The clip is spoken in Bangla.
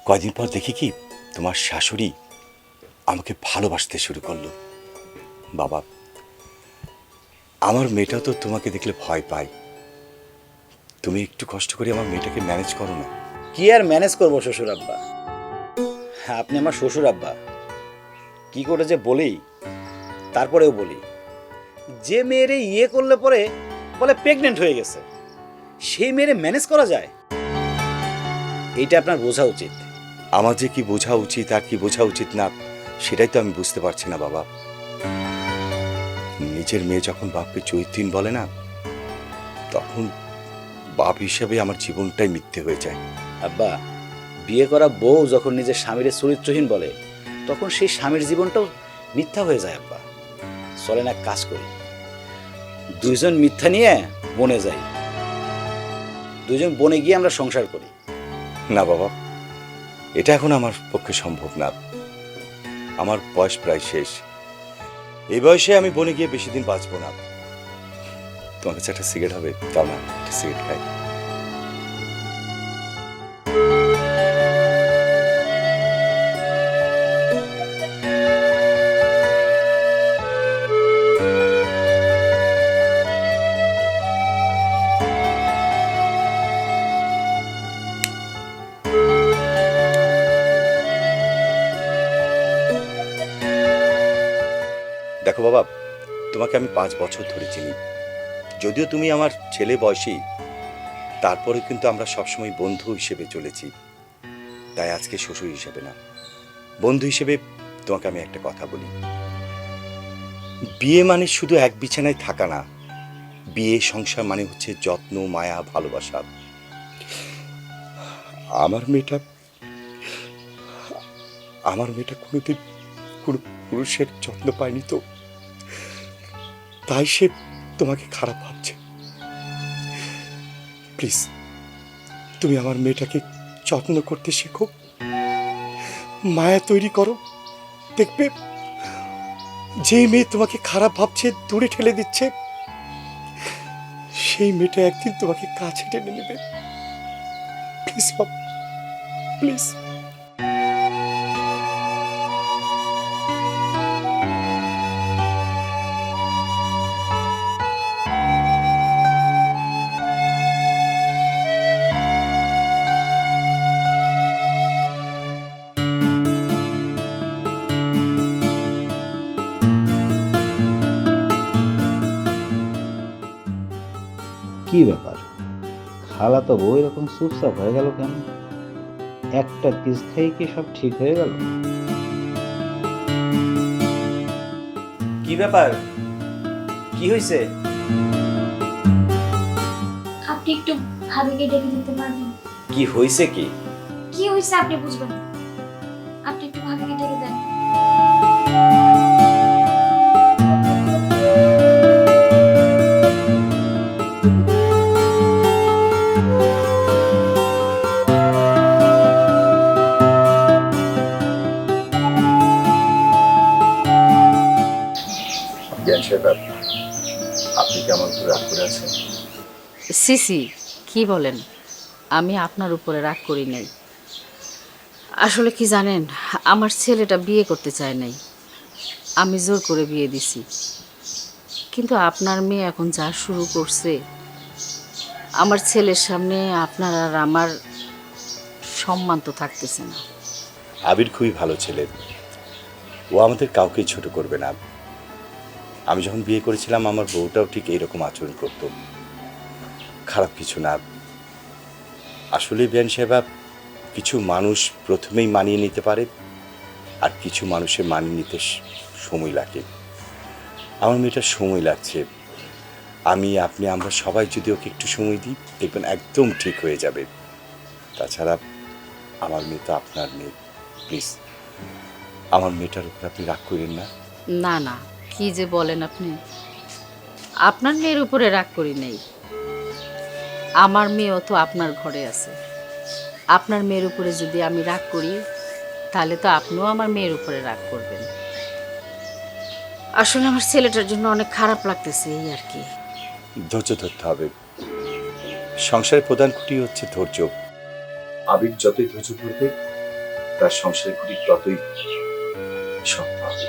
কয়দিন পর দেখি কি তোমার শাশুড়ি আমাকে ভালোবাসতে শুরু করলো। বাবা, আমার মেয়েটা তো তোমাকে দেখলে ভয় পায়। তুমি একটু কষ্ট করে আমার মেয়েটাকে ম্যানেজ করো না। কি আর ম্যানেজ করবো শ্বশুর আব্বা? হ্যাঁ, আপনি আমার শ্বশুর আব্বা। কি করে যে বলি, তারপরেও বলি, যে মেয়েরে ইয়ে করলে পরে বলে প্রেগনেন্ট হয়ে গেছে, সেই মেয়েরে ম্যানেজ করা যায়? এইটা আপনার বোঝা উচিত। আমার যে কি বোঝা উচিত আর কি বোঝা উচিত না, সেটাই তো আমি বুঝতে পারছি না বাবা। নিজের মেয়ে যখন বাপকে চরিত্রহীন বলে না, তখন বাপ হিসাবে আমার জীবনটাই মিথ্যে হয়ে যায়। আব্বা, বিয়ে করা বউ যখন নিজের স্বামীর চরিত্রহীন বলে, তখন সেই স্বামীর জীবনটাও মিথ্যা হয়ে যায়। আব্বা, চলেন এক কাজ করি, দুইজন মিথ্যা নিয়ে বনে যাই, দুইজন বনে গিয়ে আমরা সংসার করি। না বাবা, এটা এখন আমার পক্ষে সম্ভব না। আমার বয়স প্রায় শেষ। এই বয়সে আমি বনে গিয়ে বেশি দিন বাঁচবো না। তোমার কাছে একটা সিগারেট হবে? দাও না, একটা সিগারেট খাই। দেখো বাবা, তোমাকে আমি 5 বছর ধরে চিনি। যদিও তুমি আমার ছেলে বয়সী, তারপরে কিন্তু আমরা সবসময় বন্ধু হিসেবে চলেছি। তাই আজকে শ্বশুর হিসেবে না, বন্ধু হিসেবে তোমাকে আমি একটা কথা বলি। বিয়ে মানে শুধু এক বিছানায় থাকা না। বিয়ে সংসার মানে হচ্ছে যত্ন, মায়া, ভালোবাসা। আমার মেয়েটা আমার মেয়েটা কোনোদিন কোনো পুরুষের যত্ন পায়নি, তো তাই সে তোমাকে খারাপ ভাবছে। প্লিজ, তুমি আমার মেয়েটাকে যত্ন করতে শেখো, মায়া তৈরি করো। দেখবে, যে মেয়ে তোমাকে খারাপ ভাবছে, দূরে ঠেলে দিচ্ছে, সেই মেয়েটা একদিন তোমাকে কাছে টেনে নেবে। প্লিজ বাবা, প্লিজ। কি ব্যাপার, খালা তো বউ এরকম চুপচাপ হয়ে গেল কেন? একটা কিস খাই কি সব ঠিক হয়ে গেল? কি ব্যাপার, কি হয়েছে? আপনি একটু ভাবিকে ডেকে দিতে পারবেন? কি হয়েছে কি? কি হয়েছে আপনি বুঝবেন না, আপনি একটু ভাবিকে ডেকে দেন। আপনি কি আমার উপর রাগ করে আছেন? সিসি, কি বলেন? আমি আপনার উপরে রাগ করি নাই। আসলে কি জানেন, আমার ছেলেটা বিয়ে করতে চায় নাই, আমি জোর করে বিয়ে দিছি। কিন্তু আপনার মেয়ে এখন যা শুরু করছে, আমার ছেলের সামনে আপনার আর আমার সম্মান তো থাকতেছে না। আবির খুবই ভালো ছেলে, ও আমাদের কাউকেই ছোট করবে না। আমি যখন বিয়ে করেছিলাম, আমার বউটাও ঠিক এইরকম আচরণ করতো। খারাপ কিছু না। আসলে বিয়ান সাহেবা, কিছু মানুষ প্রথমেই মানিয়ে নিতে পারে, আর কিছু মানুষের মানিয়ে নিতে সময় লাগে। আমার মেয়েটার সময় লাগছে। আপনি আমরা সবাই যদি ওকে একটু সময় দিই, দেখবেন একদম ঠিক হয়ে যাবে। তাছাড়া আমার মেয়ে তো আপনার মেয়ে। প্লিজ, আমার মেয়েটার উপর আপনি রাগ করেন না। না না, কি যে বলেন আপনি! আপনার মেয়ের উপরে রাগ করি নাই। আমার মেয়েও তো আপনার ঘরে আছে। আপনার মেয়ের উপরে যদি আমি রাগ করি, তাহলে তো আপনিও আমার মেয়ের উপরে রাগ করবেন। আসলে আমার ছেলেটার জন্য অনেক খারাপ লাগতেছে, এই আর কি। ধৈর্য ধরতে হবে। সংসারের প্রধান খুঁটি হচ্ছে ধৈর্য। আবির যতই ধৈর্য ধরবে, তার সংসারের খুঁটি ততই শক্ত হবে।